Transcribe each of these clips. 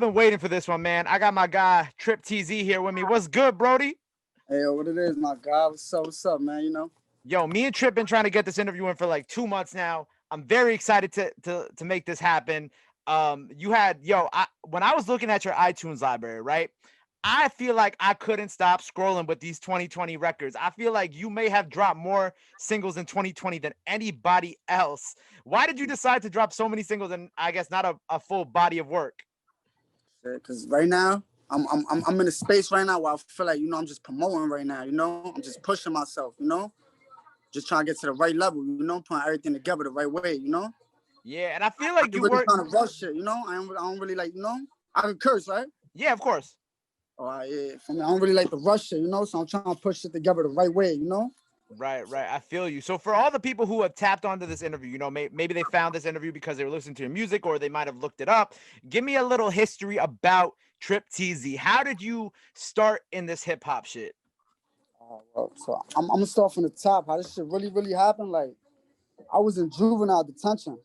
been waiting for this one, man. I got my guy Trip TZ here with me. What's good, Brody? Hey, what it is, my guy? What's up, man? Yo, me and Trip been trying to get this interview in for like 2 months now. I'm very excited to make this happen. You had when I was looking at your iTunes library, right? I feel like I couldn't stop scrolling with these 2020 records. I feel like you may have dropped more singles in 2020 than anybody else. Why did you decide to drop so many singles and I guess not a full body of work? Because right now, I'm in a space right now where I feel like, I'm just promoting right now, I'm just pushing myself, just trying to get to the right level, putting everything together the right way, Yeah, and I feel I like ain't you really were. trying to rush shit, I don't really like, I can curse, right? Yeah, of course. Oh, yeah, for me, I don't really like to rush shit, so I'm trying to push it together the right way, Right. I feel you. So for all the people who have tapped onto this interview, maybe they found this interview because they were listening to your music or they might have looked it up. Give me a little history about Trip TZ. How did you start in this hip hop shit? So I'm gonna start from the top. How this shit really happened? Like, I was in juvenile detention.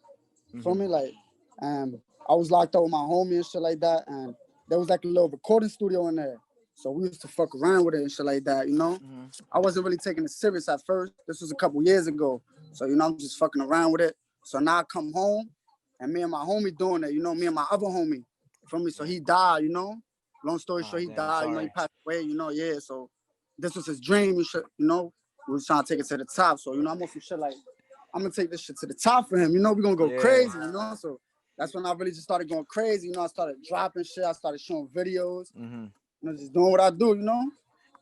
You feel me? Like, I was locked up with my homie and shit like that, and there was like a little recording studio in there. So we used to fuck around with it and shit like that, I wasn't really taking it serious at first. This was a couple years ago. So, I'm just fucking around with it. So now I come home and me and my homie doing it, me and my other homie. You feel me? So he died, Long story short, he Damn, died, he sorry. passed away, yeah. So this was his dream and shit, We was trying to take it to the top. So, I'm on some shit like, I'm gonna take this shit to the top for him. We're gonna go crazy, So that's when I really just started going crazy. I started dropping shit. I started showing videos. Just doing what I do,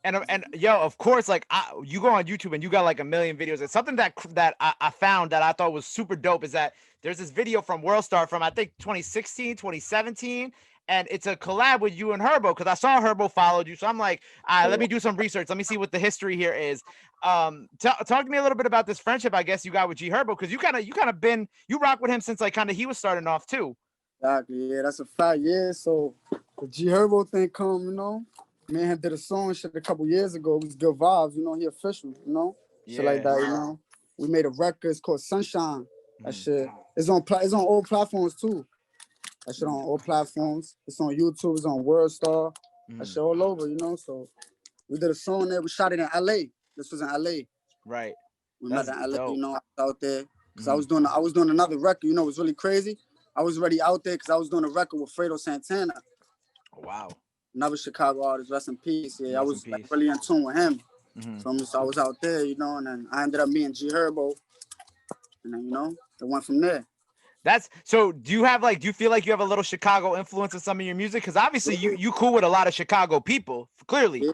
And yo, of course, like you go on YouTube and you got like a million videos. And something that I found that I thought was super dope is that there's this video from Worldstar from I think 2016, 2017. And it's a collab with you and Herbo because I saw Herbo followed you. So I'm like, all right, let me do some research. Let me see what the history here is. Talk to me a little bit about this friendship, I guess you got with G Herbo, because you rock with him since like kind of he was starting off too. Exactly, yeah, that's a fact. Yeah, so the G Herbo thing come, me and him did a song shit a couple years ago. It was good vibes, he official, shit like that, We made a record. It's called Sunshine. That shit. It's on all platforms too. That shit on all platforms. It's on YouTube. It's on Worldstar. That shit all over, So we did a song there. We shot it in LA. This was in LA. Right. We met in LA. Dope. I was out there because I was doing another record. It was really crazy. I was already out there because I was doing a record with Fredo Santana. Wow. Another Chicago artist, rest in peace. Yeah, I Rest in was peace. like, really in tune with him. So I was out there, and then I ended up meeting G Herbo. And then, it went from there. So do you feel like you have a little Chicago influence in some of your music? Because obviously you cool with a lot of Chicago people, clearly.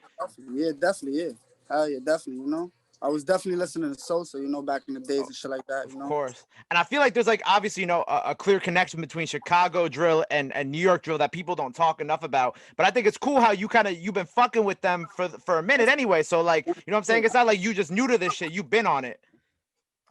Yeah, definitely, yeah. Hell yeah, definitely, I was definitely listening to Sosa, back in the days and shit like that, Of course. And I feel like there's like obviously, a clear connection between Chicago drill and New York drill that people don't talk enough about. But I think it's cool how you've been fucking with them for a minute anyway. So like, you know what I'm saying? It's not like you just new to this shit. You've been on it.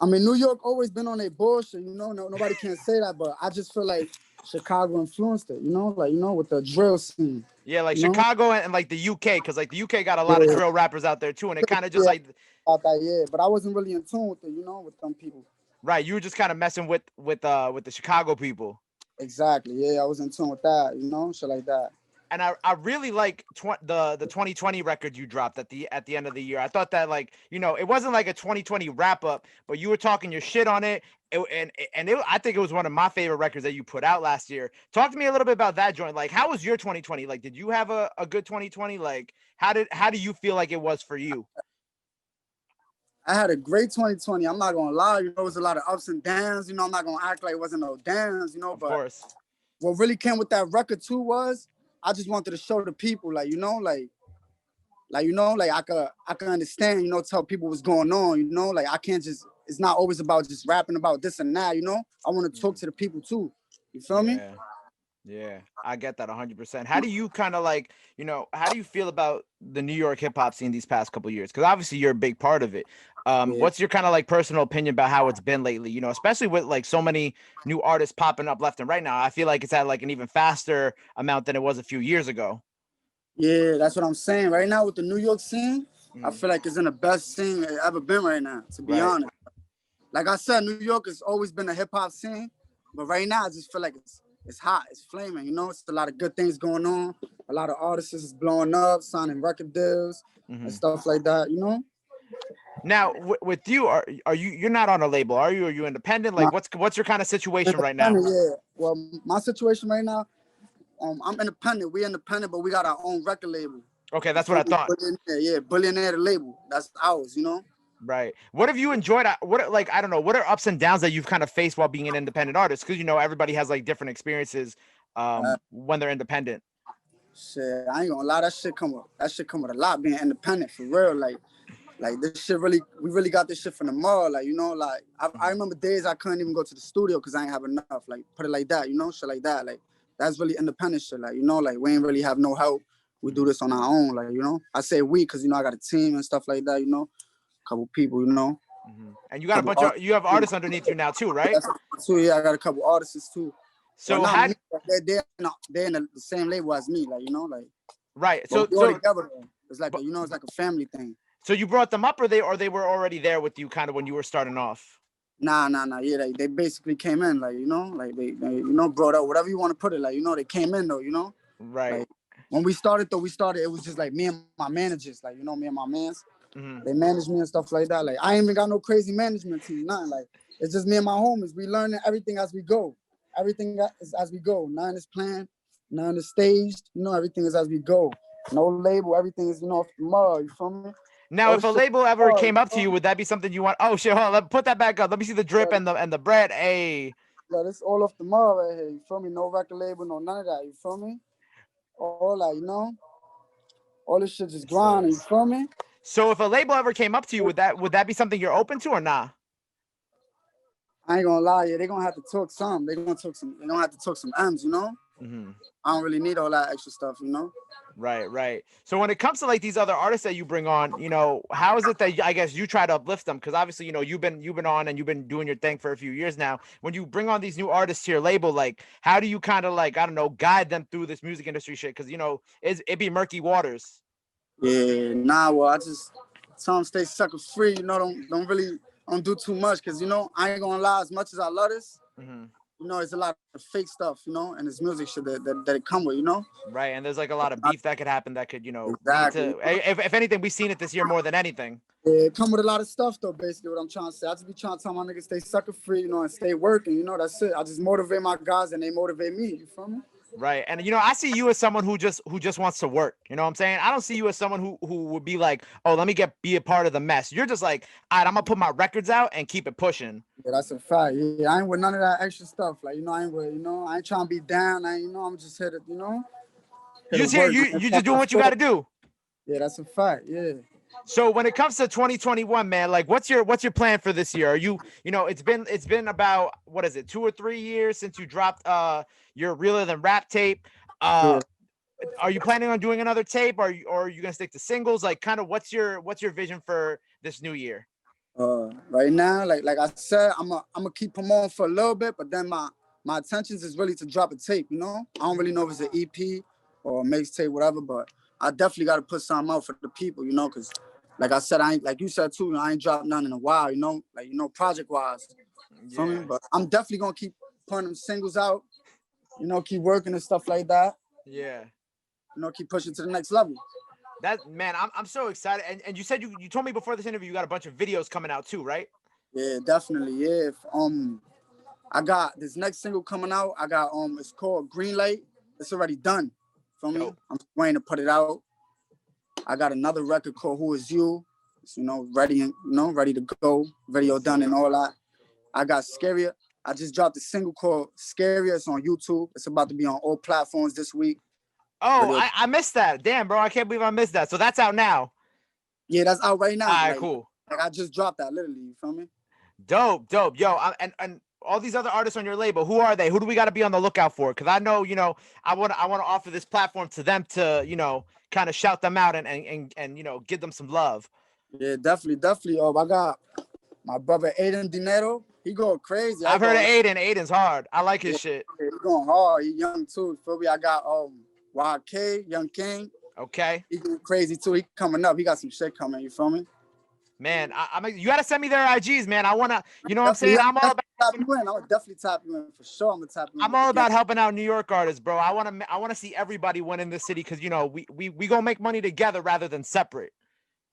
I mean, New York always been on their bullshit, nobody can say that, but I just feel like Chicago influenced it, with the drill scene. Yeah, like Chicago and like the UK, because like the UK got a lot of drill rappers out there too, and it kind of just like about that, yeah. But I wasn't really in tune with it, with them people. Right, you were just kind of messing with the Chicago people. Exactly, yeah. I was in tune with that, shit like that. And I really like the 2020 record you dropped at the end of the year. I thought that like it wasn't like a 2020 wrap up, but you were talking your shit on it, I think it was one of my favorite records that you put out last year. Talk to me a little bit about that joint. Like, how was your 2020? Like, did you have a good 2020? Like, how do you feel like it was for you? I had a great 2020. I'm not gonna lie, it was a lot of ups and downs. I'm not gonna act like it wasn't no downs, Of but course. What really came with that record too was I just wanted to show the people, like I could understand, tell people what's going on, like I can't just, it's not always about just rapping about this and that, I want to talk to the people too. You feel me? Yeah, I get that 100%. How do you kind of like, how do you feel about the New York hip hop scene these past couple of years? Because obviously you're a big part of it. What's your kind of like personal opinion about how it's been lately? Especially with like so many new artists popping up left and right now. I feel like it's at like an even faster amount than it was a few years ago. Yeah, that's what I'm saying. Right now with the New York scene, I feel like it's in the best scene it's ever been right now, to be honest. Like I said, New York has always been a hip hop scene, but right now I just feel like it's hot, it's flaming, you know, it's a lot of good things going on. A lot of artists is blowing up, signing record deals and stuff like that, you know. Now, with you, are you're not on a label, are you? Are you independent? Like, what's your kind of situation right now? Yeah. Well, my situation right now, I'm independent. We independent, but we got our own record label. Okay, that's what I thought. Billionaire the label. That's ours, you know. Right. What have you enjoyed? What, like, I don't know, what are ups and downs that you've kind of faced while being an independent artist? Because, you know, everybody has like different experiences when they're independent. Shit, I ain't gonna lie, that shit come with a lot being independent for real. Like this shit we really got this shit from the mall. Like, you know, like I remember days I couldn't even go to the studio because I ain't have enough. Like, put it like that, you know, shit like that. Like, that's really independent shit. Like, you know, like we ain't really have no help. We do this on our own. Like, you know, I say we because, you know, I got a team and stuff like that, you know, a couple people, you know. And you got a bunch of, you have artists underneath you now too, right? So yeah, I got a couple artists too. So well, they're in the same label as me, like, you know, like. Right. So together, it's like you know, it's like a family thing. So you brought them up, or they were already there with you, kind of when you were starting off? Nah. Yeah, they basically came in, like, you know, like they you know, brought up whatever you want to put it, like, you know, they came in though, you know. Right. Like, when we started, it was just like me and my managers, like, you know, me and my mans. They manage me and stuff like that. Like, I ain't even got no crazy management team, nothing. Like, it's just me and my homies. We learning everything as we go. Everything is as we go. None is planned, none is staged. You know, everything is as we go. No label. Everything is, you know, off the mud. You feel me? Now, if a label ever came up to you, would that be something you want? Oh shit! Hold on, put that back up. Let me see the drip and the bread. Hey. Yeah, this all off the mud right here. You feel me? No record label, no none of that. You feel me? All that, you know. All this shit just grinding. You feel me? So, if a label ever came up to you, would that be something you're open to or not? Nah? I ain't gonna lie, yeah, they gonna have to talk some. They gonna have to talk some M's, you know. I don't really need all that extra stuff, you know. Right. So when it comes to like these other artists that you bring on, you know, how is it that I guess you try to uplift them? Because obviously, you know, you've been on and you've been doing your thing for a few years now. When you bring on these new artists to your label, like, how do you kind of like, I don't know, guide them through this music industry shit? Because, you know, it be murky waters. Yeah, nah. Well, I just tell them stay sucker free. You know, don't do too much. Cause, you know, I ain't gonna lie. As much as I love this, you know, it's a lot of fake stuff, you know, and it's music shit that it come with, you know. Right, and there's like a lot of beef that could happen that could, you know, if anything, we've seen it this year more than anything. Yeah, it come with a lot of stuff though. Basically, what I'm trying to say, I just be trying to tell my niggas stay sucker free, you know, and stay working. You know, that's it. I just motivate my guys and they motivate me. You feel me? Right. And, you know, I see you as someone who just wants to work. You know what I'm saying? I don't see you as someone who would be like, oh, let me be a part of the mess. You're just like, all right, I'm going to put my records out and keep it pushing. Yeah, that's a fact. Yeah, I ain't with none of that extra stuff. Like, you know, I ain't trying to be down. I'm just here to, you know. You just doing what you got to do. Yeah, that's a fact. Yeah. So when it comes to 2021, man, like what's your plan for this year? Are you know, it's been about, what is it, 2 or 3 years since you dropped your Realer Than Rap tape. Are you planning on doing another tape, or are you gonna stick to singles? Like, kind of what's your vision for this new year? Right now, like I said, I'm gonna keep them on for a little bit, but then my intentions is really to drop a tape, you know? I don't really know if it's an EP or a mixtape, whatever, but I definitely got to put something out for the people, you know, because like I said, I ain't, like you said too, you know, I ain't dropped none in a while, you know, like, you know, project-wise. Yeah. Me? But I'm definitely going to keep putting them singles out, you know, keep working and stuff like that. Yeah. You know, keep pushing to the next level. That, man, I'm so excited. And you said you told me before this interview you got a bunch of videos coming out too, right? Yeah, definitely. Yeah. I got this next single coming out. I got it's called Green Light. It's already done. Feel me? I'm waiting to put it out. I got another record called Who Is You? It's, you know, ready to go. Video done and all that. I got Scarier. I just dropped a single called Scarier. It's on YouTube. It's about to be on all platforms this week. Oh, I missed that. Damn, bro. I can't believe I missed that. So that's out now. Yeah, that's out right now. All right, cool. Like I just dropped that literally. You feel me? Dope. Yo, and all these other artists on your label, who are they? Who do we got to be on the lookout for? Because I know, you know, I want to offer this platform to them to, you know, kind of shout them out and you know, give them some love. Yeah, definitely. I got my brother Aiden Dinero. He going crazy. I've heard of Aiden. Aiden's hard. I like his shit. He going hard. He young too. Feel me? I got YK, Young King. Okay. He going crazy too. He coming up. He got some shit coming. You feel me? Man, you gotta send me their IGs, man. I wanna, you know what I'm saying? Yeah, I'm all about tap you in. I would definitely tap you in for sure. I'm gonna tap you in I'm with all the game. about helping out New York artists, bro. I wanna see everybody win in the city because you know we gonna make money together rather than separate.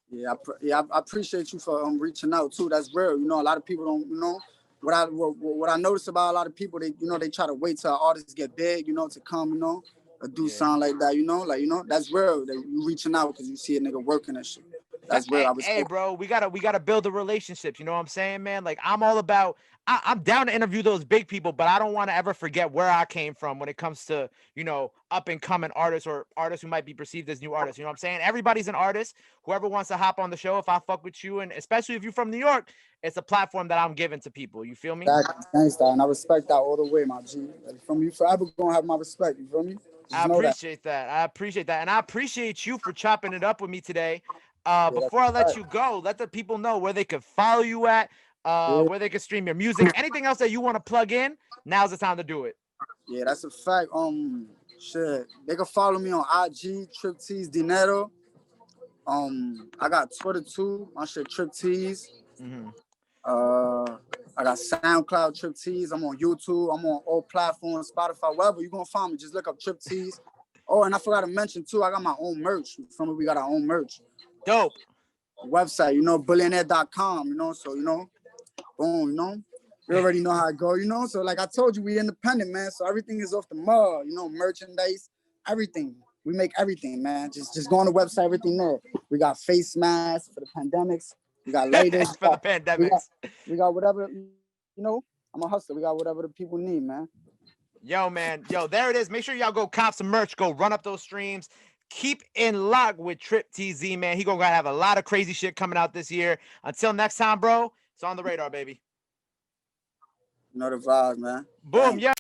Yeah, I appreciate you for reaching out too. That's real. You know, a lot of people don't. You know, what I notice about a lot of people, they try to wait till artists get big, to come, or do something like that. That's real. That you reaching out because you see a nigga working and shit. That's real. Hey, bro, we gotta build the relationships. You know what I'm saying, man? Like I'm all about. I'm down to interview those big people, but I don't want to ever forget where I came from when it comes to up and coming artists or artists who might be perceived as new artists. You know what I'm saying? Everybody's an artist. Whoever wants to hop on the show, if I fuck with you, and especially if you're from New York, it's a platform that I'm giving to people. You feel me? Thanks, dog, and I respect that all the way, my G. Like, from you forever gonna have my respect. You feel me? I Just know that. appreciate that. I appreciate that. And I appreciate you for chopping it up with me today. Yeah, Before I let right. you go, let the people know where they could follow you at, Yeah. where they can stream your music. Anything else that you want to plug in, now's the time to do it. Yeah, that's a fact. Shit. They can follow me on IG, Trip Tease Dinero. I got Twitter too. My shit Trip Tease. Mm-hmm. I got SoundCloud Trip Tease. I'm on YouTube. I'm on all platforms, Spotify, wherever you gonna find me. Just look up Trip Tease. Oh, and I forgot to mention too, I got my own merch. From it, we got our own merch. Dope. Website, billionaire.com, so boom, you already know how it go, so like I told you, we independent, man, so everything is off the mud, merchandise, everything. We make everything, man. Just go on the website, everything there. We got face masks for the pandemics, we got lighters For the pandemics. we got whatever, I'm a hustler. We got whatever the people need, man. Yo, man. Yo, there it is. Make sure y'all go cop some merch. Go run up those streams. Keep in lock with Trip TZ, man. He gonna have a lot of crazy shit coming out this year. Until next time, bro, it's on the radar, baby. You know the vibes, man. Boom. Thanks. Yeah.